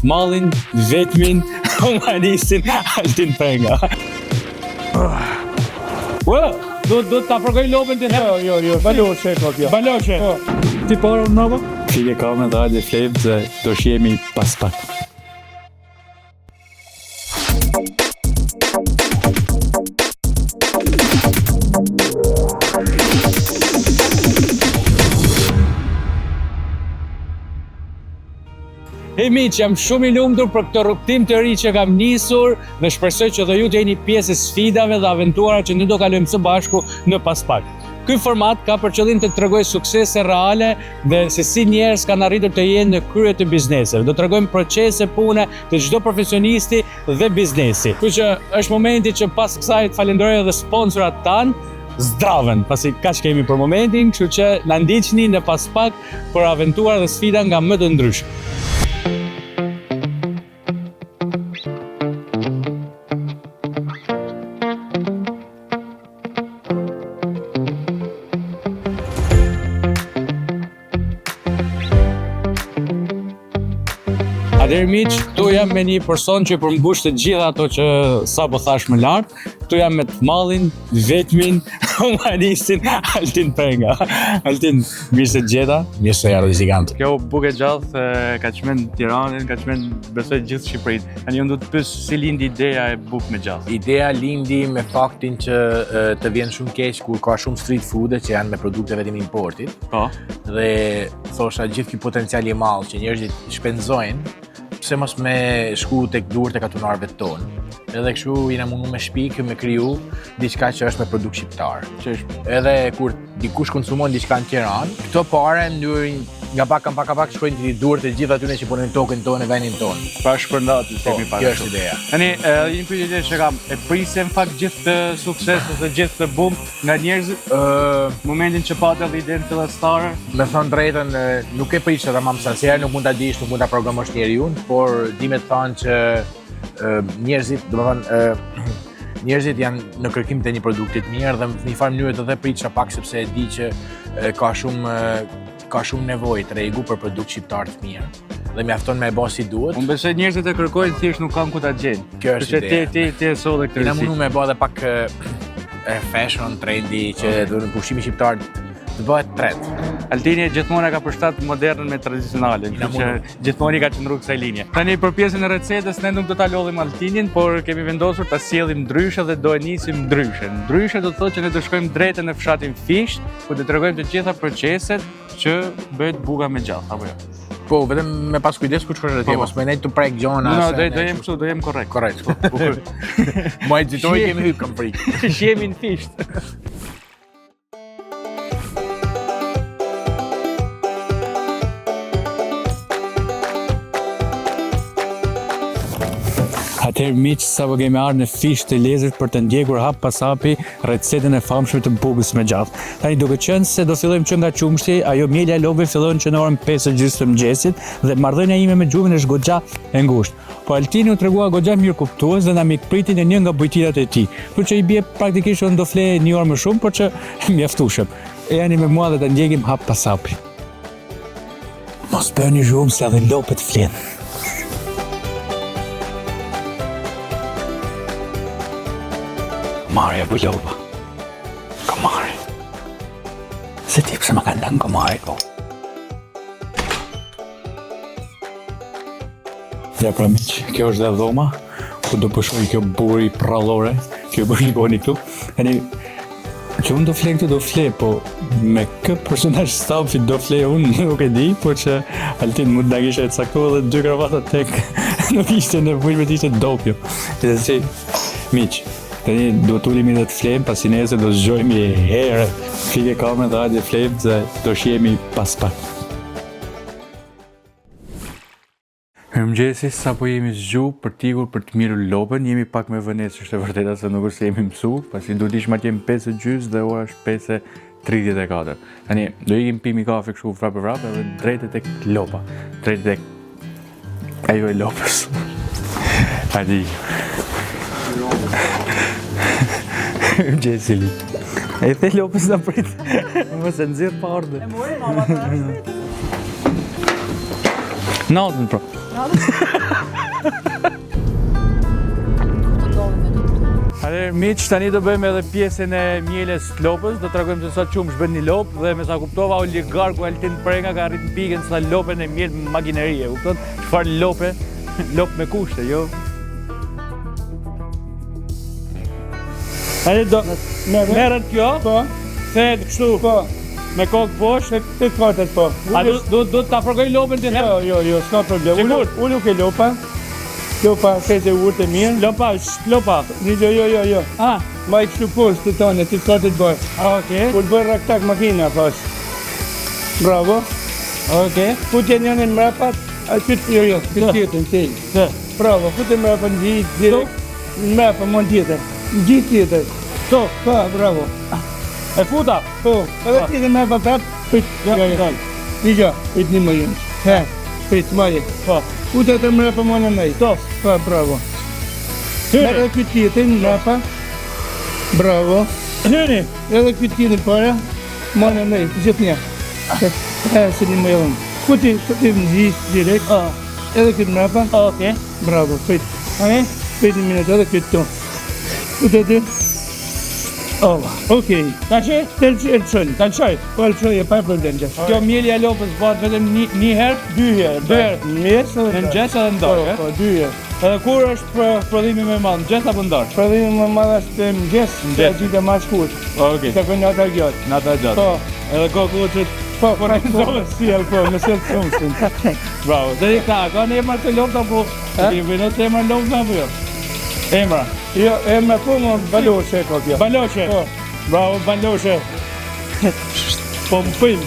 mallin, vetmin, humanistin, Altin Penga. Do ta përgoj lopën të Jo, baloqe kopja. Baloqe. Ti para në nava? Fike kamë dhe hajde flejmë se do shjemi pas pak. Hej miq, jam shumë i lumtur për këtë rrugtim të ri që kam nisur dhe shpresoj që dhe ju të jeni pjesë e sfidave dhe aventurave që ne do kalojmë së bashku në pas pak. Ky format ka për qëllim të tregoj suksese reale dhe se si njerëz kanë arritur të jenë në krye të bizneseve. Do tregojmë procese pune të çdo profesionisti dhe biznesi. Kështu që është momenti që pas kësaj të falenderoj edhe sponsorat tanë. Zdraven, pasi kaq kemi për momentin, kështu që na ndiqni në pas pak për aventura dhe sfida nga më të ndryshme. Atëherë miq, këtu jam me një person që përmbush të gjitha ato që sapo thash më lart. Këtu jam me mallin, vetmin, humanistin, Altin Penga. Altin, mirë se gjeta, mirë se erdhi Zigant. Kjo bukë e gjallë ka çmend Tiranën, ka çmend besoj gjithë Shqipërinë. Tani unë do të pyes si lindi ideja e bukë me gjallë. Ideja lindi me faktin që të vjen shumë keq kur ka shumë street food që janë me produkte vetëm importit. Po. Dhe thosha gjithë ky potencial i madh që njerëzit shpenzojnë, pse mos me shku tek duart e katunarëve tonë. Edhe kështu jena mundu me shpikë, me kriju diçka që është me produkt shqiptar. Edhe kur dikush konsumon diçka në Tiranë, këto pare nga pak shkojnë të duart e gjithë atyre që punojnë tokën tonë, vendin tonë. Pa shpërndatë, themi pak. Kjo është ideja. Tani, një pyetje që kam, e prisën në fakt gjithë të sukses ose gjithë të bum nga njerëzit? Momentin që patë edhe idenë fillestare? Me thënë drejtën, nuk e prisë tamam sa herë, nuk mund ta dish, nuk mund ta programosh njeriu, por di me thënë që njerëzit, njerëzit janë në kërkim të një produkti të mirë dhe në një farë mënyrë të dhe pritësha pak sepse e di që ka shumë nevojë tregu për produkt shqiptar të mirë dhe mjafton me e bë si duhet. Unë besoj njerëzit e kërkojnë thjesht nuk kanë ku ta gjejnë. Kjo është ideja. Ti e solle këtë. Ne mundu me bë edhe pak fashion trendy që do në pushimi shqiptar të bëhet trend. Altini gjithmonë ka përshtat modernën me tradicionalen, kështu që gjithmonë ka qëndruar kësaj linje. Tani për pjesën e recetës ne nuk do ta lodhim Altinin, por kemi vendosur ta sjellim ndryshe dhe do e nisim ndryshe. Ndryshe do të thotë që ne do shkojmë drejt në fshatin Fisht, ku do t'rregojmë të gjitha proceset që bëhet buka me gjallë, apo jo? Po, vetëm me pas kujdes kur shkosh atje, mos më nej të prek gjona. Do jem kështu, do jem korrekt. Korrekt. Mo editoi kemi hyrë kam prit. Shihemi në Fisht. Atëherë miq, sapo kemi ardhur në Fisht të Lezrit për të ndjekur hap pas hapi recetën e famshme të bukës me gjallë. Tani duke qenë se do fillojmë që nga qumshti, ajo miela e lopëve fillon që në orën 5:30 të mëngjesit dhe marrëdhënia ime me gjumin është goxha e ngushtë. Po Altini u tregua goxha mirë kuptues dhe na mikpritin në një nga bujtirat e tij. Kështu që i bie praktikisht unë do flej një orë më shumë, por që mjaftueshëm. E jani me mua dhe ta ndjekim hap pas hapi. Mos bëni zhurmë se edhe lopët flen. Marja Buloba. Komari. Se ti pëse më kanë lënë komari ko. Ja pra miq, kjo është dhe dhoma, ku do pëshoj kjo buri prallore, kjo bërshikoni këtu. Tani, që unë do fle këtu do fle, po me kë personazh stafi do fle unë nuk e di, por që Altin mund da kishe caktuar edhe 2 kravata tek nuk ishte nevojë me të ishte dopjo. Edhe si, miq, tani duhet ulemi dhe të flejmë, pasi nesër do zgjojmë herë. Fike kamerën dhe hajde flejmë se do shihemi pas pak. Mirëmëngjesi, sapo jemi zgju për t'ikur për të mirë lopën, jemi pak me vënec, është e vërteta se nuk është se jemi mësu, pasi duhet ishim atje në 5:30 dhe ora është 5:34. Tani, do ikim pimi kafe kështu vrap edhe drejt tek lopa, drejt tek ajo e lopës. Hajde Gjesili. E the lopës në prit. Mos e nxirr pa ardhur. E mori mama ta. Natën pro. Atëherë miq, tani do bëjmë edhe pjesën e mieles të lopës, do t'tregojmë se sa qumsh bën një lopë dhe me sa kuptova oligarku Altin Prenga ka arrit në pikën sa lopën e miel makinerie, kupton? Çfarë lopë? Lopë me kushte, jo? Hajde do Merret kjo, po, thehet kështu, po, me kokë poshtë. të katët po. A do ta përgoj lopën ti herë? Jo, s'ka problem. Sigur? Ulu ke lopa. Lopa fete urtë e mirë. Lopa. Jo. Ah, Ma i kështu poshtë të tonë, të katët bërë. okay. Kur bërë raktak makina pas. Bravo. Okay. Futje njën e mrapat, a qëtë këtë tjetën, Të. Bravo, futje mrapa në gjithë, direkt. Mrapa, mon tjetër. Në gjithë tjetër. To, Pa, bravo. e futa. Po, edhe tjetër mrapa prap, pëjtë. Ja. Diga, pëjtë një më jënë. He, pëjtë maje. Po. Futje të mrapa mon e nej. To. Pa, bravo. Hyri. Edhe këtë tjetër, mrapa. Bravo. Hyri. Edhe këtë tjetër para, mon e nej, gjithë një. E, se një më jënë. Futi në gjithë, direkt. Edhe këtë mrapa. Okay. Bravo, pëjtë. Okay. Pëjtë një minutë edhe këtë tonë. Këtë të? Okej. Ta që? Të lëshoj. Ta qoj. Po lëshoj e pa problem gjashtë. Kjo mielja e lopës bëhet vetëm një herë, Dy herë. Dy herë. Në mes edhe në mëngjes edhe në darkë. Po, 2 herë. Edhe kur është prodhimi më i madh, mëngjes apo në darkë? Prodhimi më madh është mëngjes, se gjithë më shkurt. Okej. Të bëjnë ata gjatë. Nata e gjatë. Po, Edhe kokullët po, sjell po, në sjell shumsin. bravo. Dhe ka emër të lopët apo i vjen të emër lopë apo jo? Emra. Jo, e më po më baloshe e kjo. Baloshe. Po. Bravo Baloshe. Po më film.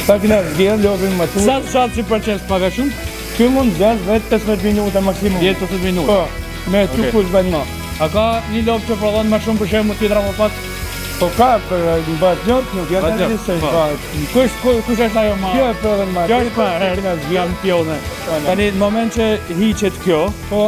Ta këna vjen lopin më tu. Sa shatë si proces paga shumë? Kjo mund zgjat vetë 15 minuta maksimum. 10-15 minuta. Po, me tu kush bën më. A ka një lopë që prodhon më shumë për shembull tjetra më pak? Po ka për në batë gjot, nuk janë të gjithë po. batë. Kush është ajo më? Kjo e prodhen ma. Kjo është pa, vjen pjone. Tani në moment që hiqet kjo, Po,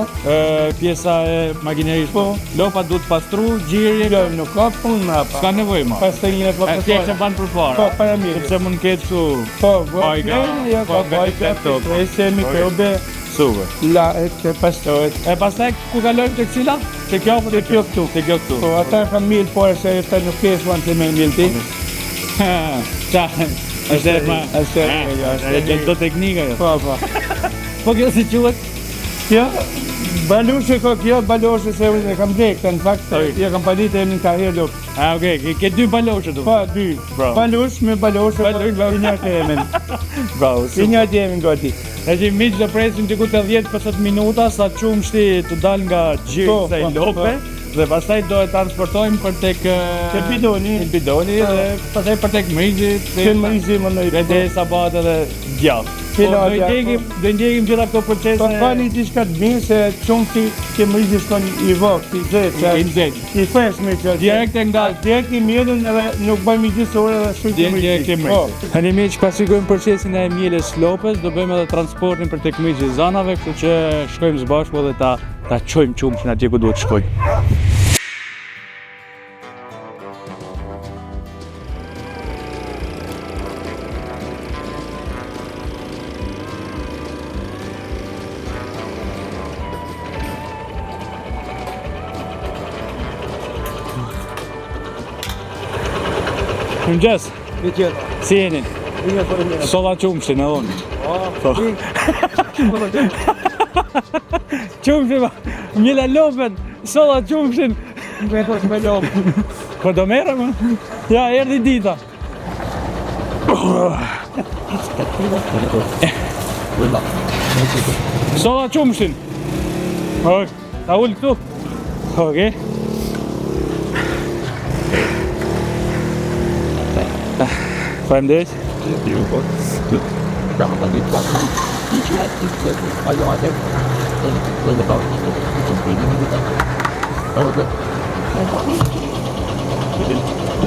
pjesa e makinerisë, Po. lopa duhet pastru, gjirje, jo, nuk ka punë mrapa. s'ka nevojë më. Pas të një po Thjesht e ban Po, përpara. para mirë. Sepse mund ketë kështu Po, Ojga, ja, po, ka bajka, vetë strese, mikrobe, super. lahet, të pastohet. E pastaj ku kalojmë tek cila? Te kjo apo te kjo këtu? Te kjo këtu. Po, ata kanë mirë, por se ata nuk kesuan të me mirë ti. Ça, është e ma. Është do teknika jo. Po, po. Po kjo si quhet? Kjo, balushe ko kjo, baloshe se unë e kam blekë, në fakt, ja kam palitë e në ka herë lopë. Ah, okay, ke dy baloshe du. Po, 2. Bravo. Balush me baloshe, i një të emen. Bravo. I një të emen gati. E që miq do presim diku të 10-15 minuta sa qumshti të dal nga gjiri Po, kësaj po, lope dhe pastaj do e transportojmë për tek Te bidoni. bidoni dhe pastaj për tek mrizit Te mrizi më në dhe sabat edhe gjatë. Po, Fila do gjatë, i ndjekim gjitha këto Po procese fani diçka të mirë se qumti që mrizi shkon i vokë, i zetë, i nxehtë. i fresh me që. Direkt e nga Direkt i mjedën edhe nuk bëjmë i gjithë ore dhe shujtë i direkt e mrizi. Po, mrizit. Tani miq, pasi shikojmë procesin e mieles lopës, do bëjmë edhe transportin për tek mrizi i zanave, kështu që shkojmë së bashku dhe ta çojmë qumshin atje ku duhet shkojë. Mëngjes, i tjetë. si jeni? Një për një. Solla qumshin e unë. Po. Qumshin, mjela lopën, solla qumshin. Vetos me lopë. Po do merrem? Ja, erdhi dita. Solla qumshin. Ok, ta ul këtu. Okej. Faleminderit.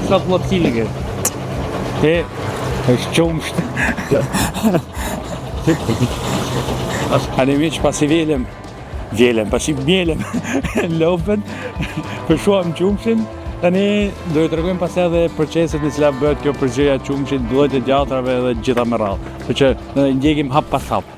Sa plotësile ke? E, është qumsht. Ani miq, pasi pasi mjelem lopën, përshuam qumshin, tani do ju tregojmë pas edhe proceset në cilat bëhet kjo përzgjerja e qumshit, llojet e gjatrave dhe gjitha me radhë. Kështu që ne ndjekim hap pas hap.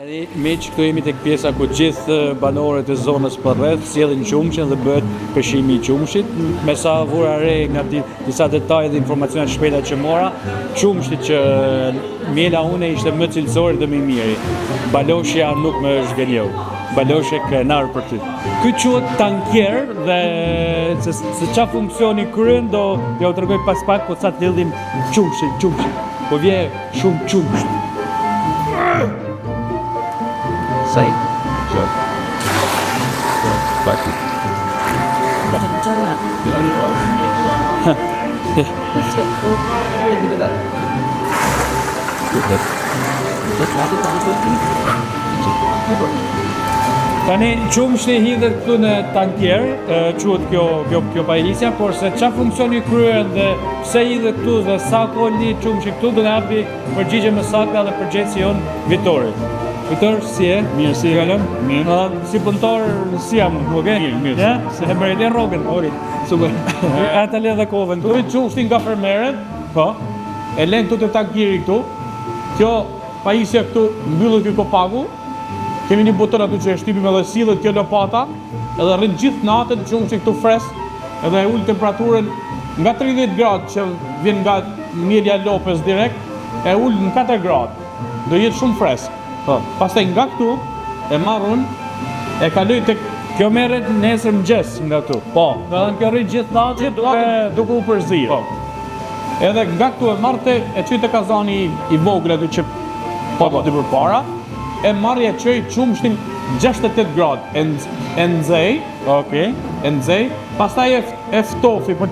Miq, këtu jemi tek pjesa ku gjithë banorët e zonës përreth sjellin qumshin dhe bëhet peshimi i qumshit. Me sa vura re nga disa detaje dhe informacione shpejta që mora, qumshi që mjela une ishte më cilësor dhe më i miri. Baloshja nuk më zgënjeu. Baloshje krenar për ty. Ky quhet tankier dhe se çfarë funksioni kryen do t'ju tregoj pas pak, po sa të lidhim qumshin. Po vje shumë qumsh. Sai. Bati. Tani qumshi hidhet këtu në tankier, quhet kjo pajisja, por se çfarë funksioni kryen dhe pse hidhet këtu dhe sa kohë li qumshi këtu do na japi përgjigje më saktë edhe përgjegjësi jon Vitorit. Vitor, si e? Mirë, si e kalon? Mirë. Si punëtor, si jam, okay? Mirë. Ja? Se e mërëtin rogën. Ori, super. Ata le dhe kovën. Këtu qumshtin nga fermerët, Po? e len këtu të tankiri këtu. Kjo pajisja këtu mbyllet ky kopaku. Kemi një buton aty që e shtypim edhe sillet kjo lopata, edhe rrin gjithë natën qumshi këtu fresk, edhe e ul temperaturën nga 30 gradë që vjen nga mielja lopës direkt, e ul në 4 gradë. Do jetë shumë fresk. Po. Pastaj nga këtu e marrën, e kaloj tek Kjo merret nesër mëngjes nga këtu. po, Do të kjo rrit gjithë natën duke u përzirë. Po. Edhe nga këtu e marrte e çoj te kazani i vogël aty që po di përpara, e marrja çoj qumshtin 68 gradë e nxej, Okej. e nxej, pastaj e ftofi për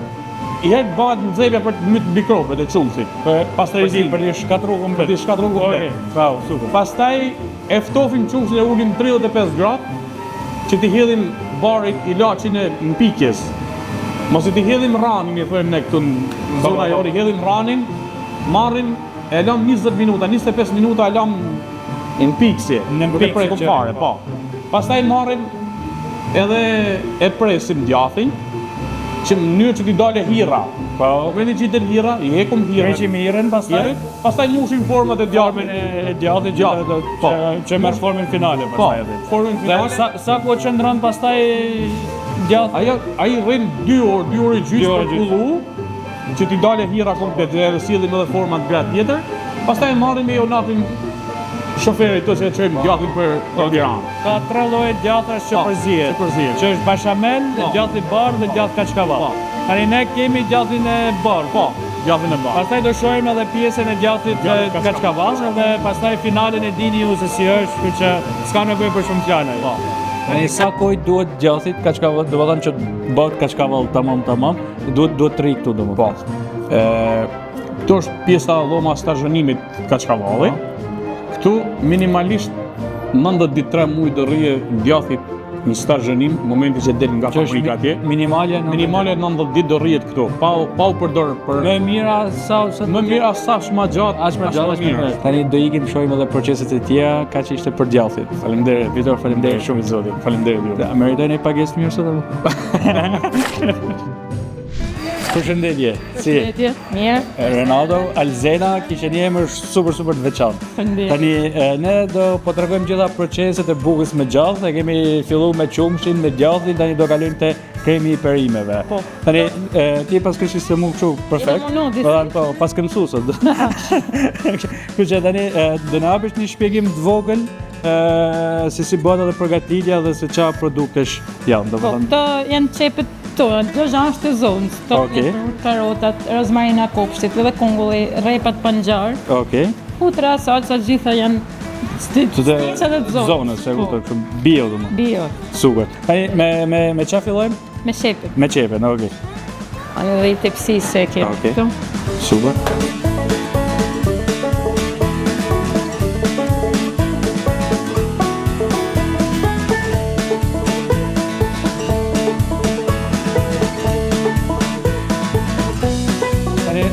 i herë bëhet nxehja për të mbyt mikrobet e qumshtit. Pastaj Për të shkatruar komplet. për të shkatruar komplet. Okej. Bravo, super. Pastaj e ftofim qumshin e ulim 35 gradë që t'i hedhim barit ilaçin e mpikjes. Mos i t'i hedhim ranin, i thojmë ne këtu në zona jote, i hedhim ranin, marrim, e lëm 20 minuta, 25 minuta e lëm në piksje, Në duke piksje prekur që- fare, po. Pastaj marrim edhe e presim djathin, që në mënyrë që t'i dale hira. Po, vendi që i del hira, i hekum hirën. Preqim mirën pastaj. Pastaj mushim format e djathit. E djathit Po. që merr formën finale Po, pastaj edhe. formën Dhe finale. sa ku qëndron pastaj gjatë? Ai rrin 2 orë, 2 orë e gjysmë 2 orë për kullu, që t'i dale hira komplet, dhe sillim edhe format gra tjetër. Pastaj marrim e jonapim shoferit të se çojmë djathin për Tiranë. Ka 3 lloje djathrash që Po, përzihet. që përzihet. Që është bashamel, Po. djathi i bardhë dhe djathi kaçkavall. Po. Tani ne kemi djathin e bardhë. Po, djathin e bardhë. Pastaj do shohim edhe pjesën e djathit Djathit kaçkavall dhe pastaj finalen e dini ju se si është, kështu që s'ka nevojë për shumë fjala. Po. Tani sa kohë duhet djathit kaçkavall, do të thonë që bëhet kaçkavall tamam, duhet 3 këtu domosdoshmë. Këtu është pjesa dhoma stazhonimit kaçkavalli. Këtu minimalisht 90 ditë 3 muaj do rrije djathit në stazhonim, momenti që del nga fabrika atje. Minimale 90 ditë do rrihet këtu, pa u përdor për Më mira sa më mirë sa më gjatë, Aq më gjallë, aq më mirë. Tani do ikim shohim edhe proceset e tjera, kaq ishte për djathit. Faleminderit Vitor, faleminderit shumë i zotit. Faleminderit ju. Meritoj një pagesë mirë sot apo? Përshëndetje. Si? Mirë, Ronaldo, Alzena kishte një emër super të veçantë. faleminderit. Tani ne do po tregojmë gjitha proceset e bukës me gjallë, e kemi filluar me qumshin, me djathin, tani do kalojmë te kremi i perimeve. Po. Tani ti pas kështu se mu kështu perfekt. Jo, Po, pas ke mësuar sot. Kështu që tani do na japësh një shpjegim të vogël se si bëhet edhe përgatitja dhe se çfarë produktesh janë, Po, domethënë. këto janë cepet tonë, kjo janë të zonës, Okej. karotat, rozmarina kopshtit, edhe kongulli, rrepat panxar, Okej. putra, salsa, gjitha janë Të sticat e zonës. zonës, e kuptoj, kështu bio domethënë. Bio, Super. Tani me çfarë fillojmë? me shepet. Me qepen, okej. Edhe i tepsi se kemi Okej. këtu. Super. Tani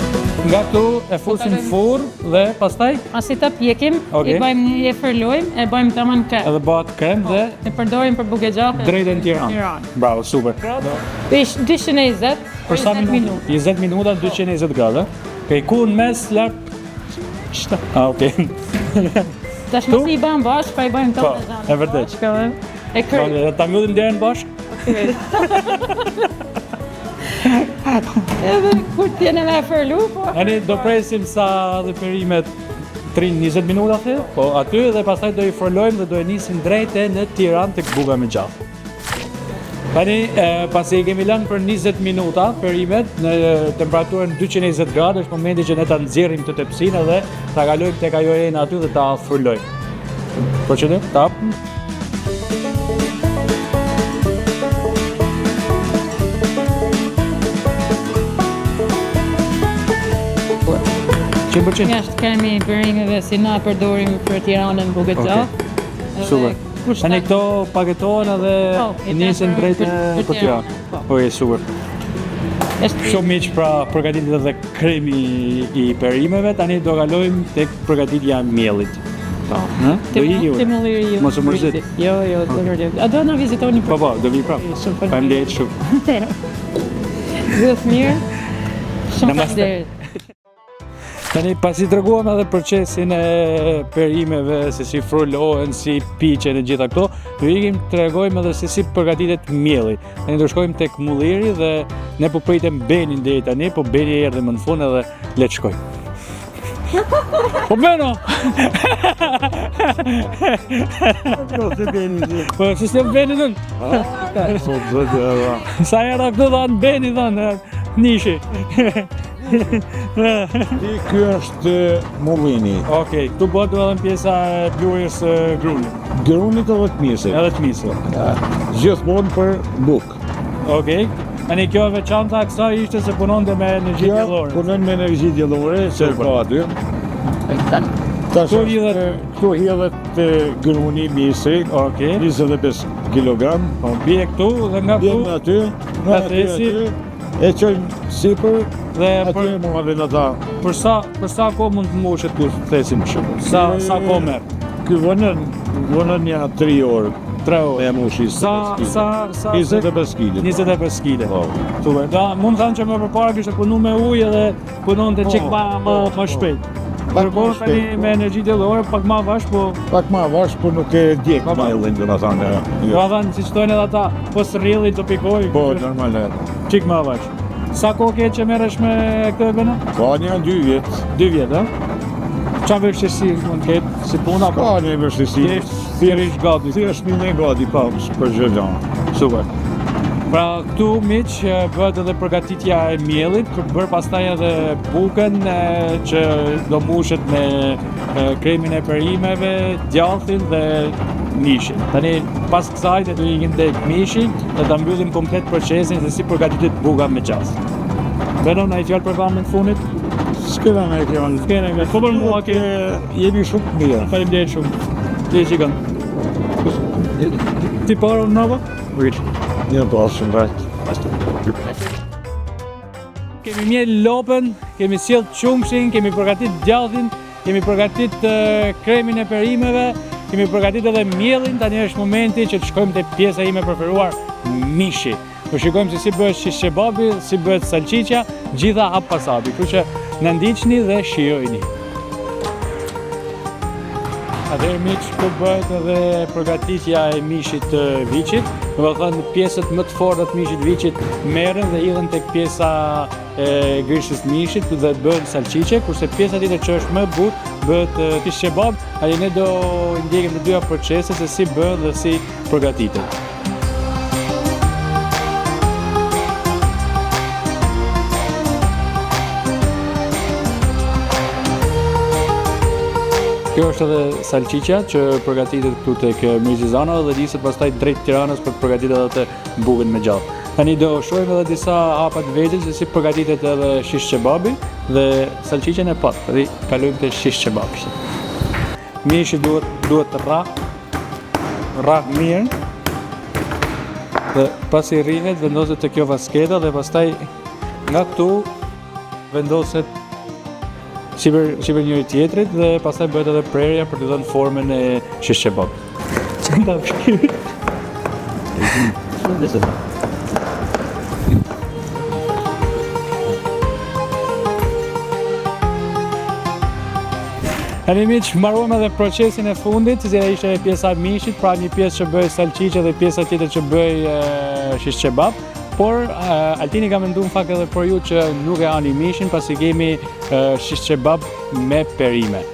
nga këtu e fusim furr dhe pastaj Asi ta pjekim, Okej. i bëjmë një ferlojmë, e bëjmë tamam krem. edhe bëhet krem dhe E përdorim për buke gjatë. drejt në Tiranë. Tiranë. Bravo, super. Pish 220 Për sa 20 minuta? 20 minuta, 220 gradë. Okej, ku në mes lart? Ah, okej. Tash mos i bën bashkë, pa i bëjmë Po, tonë. e vërtet. E kërë. Ta mbyllim derën bashkë? Edhe kur t'jene me fërlu, po. Ani do presim sa dhe perimet 20 minuta the, po aty dhe pastaj do i forlojmë dhe do e nisim drejte në Tiranë tek Buga me gjallë. Tani, pasi i kemi lënë për 20 minuta perimet në temperaturën 220 gradë, është momenti që ne ta nxjerrim të tepsinë dhe ta kalojmë tek ajo ena aty dhe ta forlojmë. Procedim? Ta hapim. Jashtë kemi përimeve si na përdorim për Tiranën Bugë gjallë. Super. Tani këto paketohen edhe i nisin për drejt për për Tiranë. Po. Okej, super. Shumë miq, pra përgatitet edhe kremi i perimeve, tani do kalojmë tek përgatitja e miellit. Po. Do i ju. Mulliri ju. Mos u mërzit. Jo, do vërtet. A do na vizitoni për? Po, do vi prapë. Faleminderit shumë. Gjithë mirë. Shumë Namaste. faleminderit. Tani pasi treguam edhe procesin e perimeve, se si frulohen, si piqen e gjitha këto, do ikim tregojmë edhe se si përgatitet mielli. Tani do shkojmë tek mulliri dhe ne po pritem Benin deri tani, po Beni erdhi më në fund edhe le të shkojmë. Po Beno! Po si s'e Beni thon? Sa era këtu dhan Beni thon, nishi. Ky është mullini. Okej, këtu bëhet edhe pjesa e blujes së grunit. Grunit edhe të misi. Edhe të misë. Gjithmonë për buk. Okej. Tani kjo e veçanta e kësaj ishte se punonte me energji Kjo diellore. punon me energji diellore, se Super. ka aty. Tash Këtu hidhet- këtu hidhet gruni misi, Okej. 25 kg. Po bie këtu dhe nga Vjen këtu aty, Nga aty, thesi. e çojmë sipër, dhe aty për muhaven ata. për sa kohë mund të mbushet ky thesi më shumë. Sa kohë merr? Ky vonën ja 3 orë 3 orë. me mushi. Sa 25 kg. 25 kg. Po. Super. Da, mund të thënë që më përpara kishte punu me ujë dhe punonte çik më shpejt. Pak Por më tani shpejt, me energji diellore pak më vash, po Pak ma vash, por nuk e djek majllin, do të thënë. do ta thënë siç thonë edhe ata, po rrjelli të pikoj. Po, normal. Çik më vash. Sa kohë ke që merresh me këtë vënë? Ka një 2 vjet. 2 vjet, ha? Qa vështirësi mund ketë si puna? Ka një vështirësi. Thjesht gati. Thjesht një gati pa për çdo gjë. Super. Pra këtu miq bëhet edhe përgatitja e miellit, për bërë pastaj edhe bukën që do mbushet me kremin e perimeve, djallin dhe mishin. Tani pas kësaj do ikim tek mishi dhe ta mbyllim komplet procesin se si përgatitet buka me gjallë. Benon, na i fjalë për kamën të fundit? S'kena me kjo. S'kene nga. Po për mua ke Jemi shumë të mirë. faleminderit shumë. Ti që kanë. Ti parë në nova? Vëriq. Një pas shumë rajt. Kemi mjell lopën, kemi sjell qumshin, kemi përgatit djallin, kemi përgatit kremin e perimeve, kemi përgatit edhe mielin, tani është momenti që të shkojmë te pjesa ime preferuar, mishi. Po shikojmë se si bëhet shish kebabi, si bëhet salqiqja, gjitha hap pas hapi. Kështu që na ndiqni dhe shijojini. Atëherë miq, këtu bëhet edhe përgatitja e mishit të viçit. Do të thënë pjesët më të forta të mishit viçit merren dhe hidhen tek pjesa e grishës mishit dhe bëhen salqiqe, kurse pjesa tjetër që është më e butë bëhet shish kebab. Ai ne do ndjekim të dyja procese se si bëhet dhe si përgatitet. Kjo është edhe salqiqja që përgatitet këtu tek Mirëzizana dhe niset pastaj drejt Tiranës për të përgatitur edhe të bukën me gjallë. Tani do shohim edhe disa hapa të vegjël se si përgatitet edhe shish kebabi dhe salqiqen e pat. Tani kalojmë te shish kebabi. Mishi duhet rrah mirë. Dhe pasi rrihet vendoset te kjo vasketa dhe pastaj nga këtu vendoset sipër njëri tjetrit dhe pastaj bëhet edhe prerja për të dhënë formën e shish kebab. Çfarë shkrim? Tani miq, mbaruam edhe procesin e fundit, cila ishte pjesa e mishit, pra një pjesë që bëj salcice dhe pjesa tjetër që bëj shish kebab. Por Altini ka menduar në fakt edhe për ju që nuk e hani mishin, pasi kemi shish kebab me perime.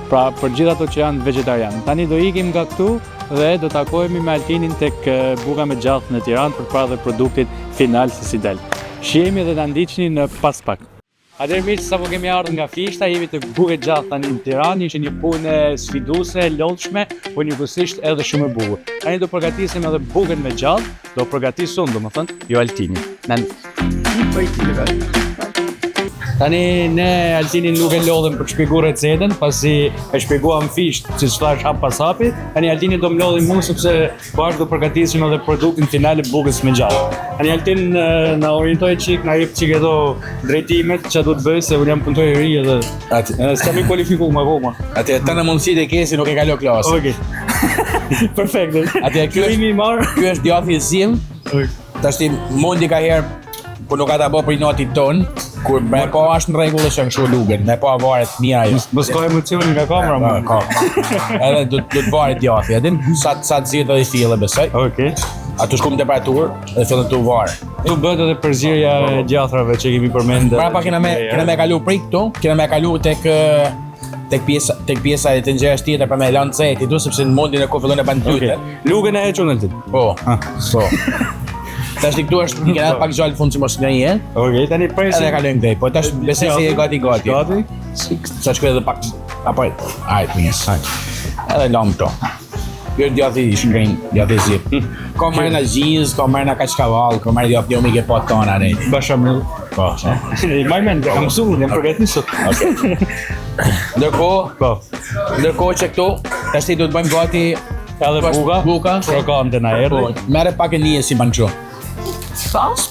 Pra për gjithë ato që janë vegetarian. Tani do ikim nga këtu dhe do takohemi me Altinin tek buka me gjallë në Tiranë për para dhe produktit final se si del. Shihemi dhe na ndiqni në pas pak. Atëherë miq, sapo kemi ardhur nga Fishta, jemi të bukë gjallë tani në Tiranë, ishte një punë sfiduese, lodhshme, por njëkohësisht edhe shumë e bukur. Tani do përgatisim edhe bukën me gjallë, do përgatis unë, domethënë, jo Altini. Tani ne Altinin nuk e lodhem për të shpjeguar recetën, pasi e shpjeguam Fisht si çfarë hap pas hapi. Tani Altini do më lodhi mua sepse bashkë do përgatisim edhe produktin final e bukës me gjallë. Tani Altin na orientoi çik, na jep çik ato drejtimet që duhet bëj se unë jam punëtor i ri edhe s'kam i kualifikuar më vonë. Atë tani mundësitë e ke si nuk e kalo klasë. Okej. Perfekt. Atë ky është djathi i sim. Tash ti mundi ka herë po nuk ka ta bë për natit ton, kur me po është në rregull është kështu lugen, me po varet mira ajo. Mos ka emocion nga kamera më. Ka. Edhe do të varet djathi, a din? Sa zgjidh edhe fillë besoj. Okej. Aty shkum temperaturë dhe fillon të varet. Tu bëhet edhe përzierja e gjatrave që kemi përmendur. Pra pa kena me kalu prik këtu, kena me kalu tek pjesa e tenxherës tjetër për me lanë zeti këtu sepse në mundin e ku fillon e bën dytë. Lugën e hequn Altin. Po. Tash këtu është kena pak gjallë fund si mos ngjen. Okej, tani presim. Edhe kalojmë këtej, po tash besoj se je gati. Gati? Sa shkoj edhe pak. Apo ai pjes. Edhe lam këto. Kjo djathi i shkrin, djathi zip. Ka marrë na gjiz, ka marrë na kaçkavall, ka marrë djathi me ke pot tona ne. Bashamel. Po. Më mend, kam mësuar, jam përgatitur. Okej. Ndërkohë që këtu, tash ti do të bëjmë gati edhe buka. Krokante na erdhi. Merre pak e nije si ban kështu.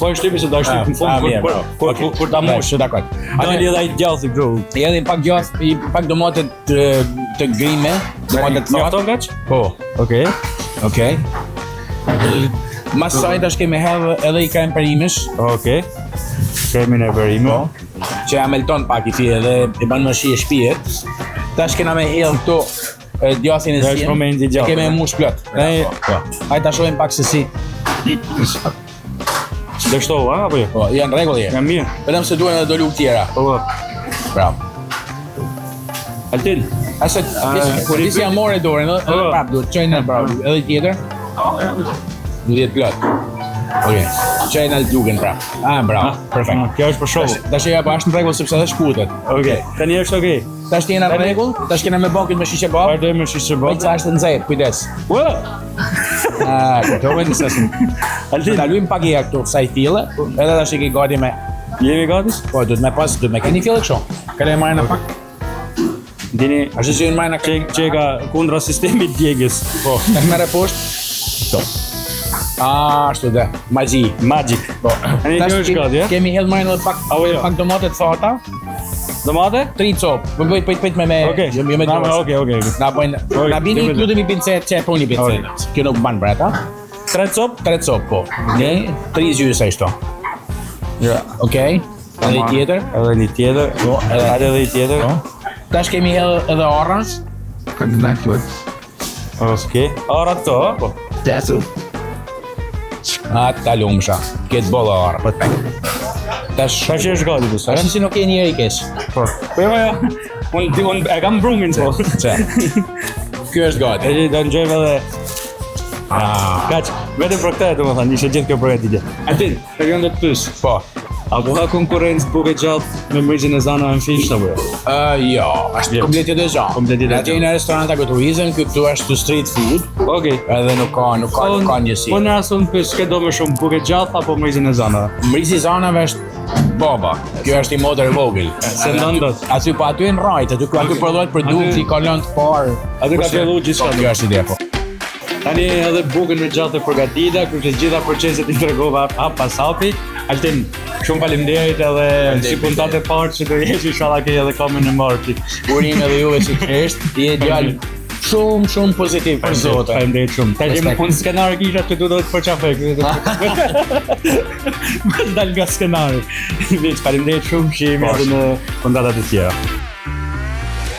Po shtypi se do shtyp në fund kur ta mosh. Dakor. Dali edhe ai djathi këtu. Edhe pak djath, pak domate të grime, domate të thotë gaç? Po. Okej. Masaj tash kemi hedhë edhe i krem perimesh. Okej. Kremin e perimet. Që ja melton pak i fije dhe i ban më shi e shpijet. Tash kena me hedhë këtu djathin e sien. Është momenti i gjatë. Kemi mush plot. Hajde ta shohim pak se si. Do shtohu, apo jo? Po, janë rregull je. Jam mirë. Vetëm se duhen edhe do luk tjera. Po. Bravo. Altin. Asa kur i jam morë dorën, edhe prap duhet çojnë bravo. Edhe tjetër. Duhet jetë plot. Okej. Çojnë al duken prap. Bravo. Perfekt. Kjo është për show. Tash ja bashkë në rregull sepse edhe shkutet. Okej. Tani është okej. Tash jena në rregull, tash kena me bakun me shishe bab. Vazhdojmë me shishe bab. Sa është nxehtë, kujdes. Ua! Këto vjen se Altin, dalojmë pak ja këtu sa i fillë, edhe tash i ke gati me. Jemi gati? Po, duhet me keni fillë kështu. Kanë marrë na pak. Dini, ashtu që marrë na çeka kundra sistemit djegës. Po, tash merre poshtë. Këto. Ashtu dhe, Magic. Po. Tani kjo është gati, ja? Kemi hedhë marrë edhe pak domate të thata. Domate? 3 copë. Po bëj me Okej. Jo me dorë. Okej. Na bën. Na bini lutemi pincet, çe puni pincet. Kjo nuk ban brata. 3 copë, po. Ne 3 zyra këto. Ja, okej. Edhe tjetër. Edhe një tjetër. Po, edhe një tjetër. Tash kemi edhe orrës. Okej. Orra këto, po. Tesu. Ata lumsha. Këtë bolla orrë. Perfekt. Tash është gati bu sa. Tash si nuk e njeri kesh. Po. Po jo. Unë e kam brungin po. Ky është gati. E do ngjojmë edhe. Kaç, vetëm për këtë domethënë ishte gjithë kjo përgatitje. Altin, e kam të pyes. Po. A ka konkurrencë bukë gjatë me mrizin e zana në Fishta apo jo? Jo, është komplet të gjë. Atë në restoranta turizëm, këtu është street food. Okej. Edhe nuk ka njësi. Po në rason pyes, ç'ke do më shumë bukë gjatë apo mrizin e zana? Mrizi i zanave është baba. Kjo është i modër vogël. Se ndondos. Aty në rajt, aty prodhohet produkti ka lënë të parë. Aty ka filluar gjithçka. Kjo është ide po. Tani edhe bukën me gjatë e përgatita, kur të gjitha proceset i tregova hap pas hapi. Altin, shumë faleminderit edhe si puntat e parë që do jesh inshallah ke edhe komën e marrë. Urim edhe juve si është, je djalë shumë pozitiv për zotë. Faleminderit shumë. Tash më punë skenar kisha që do të përçafoj. Dal nga skenari. Faleminderit shumë që jemi edhe në puntatat e tjera.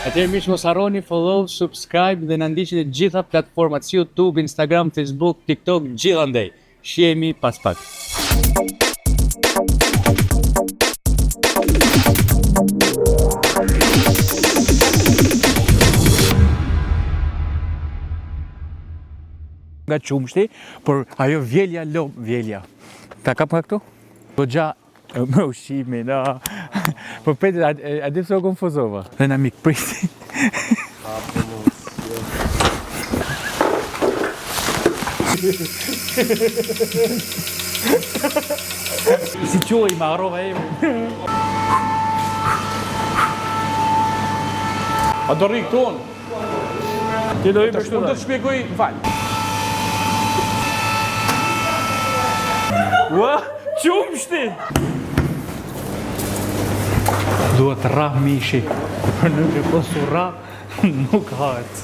Atëherë miq mos harroni follow, subscribe dhe na ndiqni në gjitha platformat si YouTube, Instagram, Facebook, TikTok, gjithandej. Shihemi pas pak. Nga qumshti, por ajo vjelja. Ta kap nga këtu? Po gja me ushqimi, na. Po peti, a di pse u konfuzova? Dhe na mik priti. Si quaj, ma harrova emrin. A do rri këtu unë? Ti do i për Unë do të shpjegoj, fal. Ua, qumshti! Duhet rah mishi, për nuk e posu rah, nuk hahet.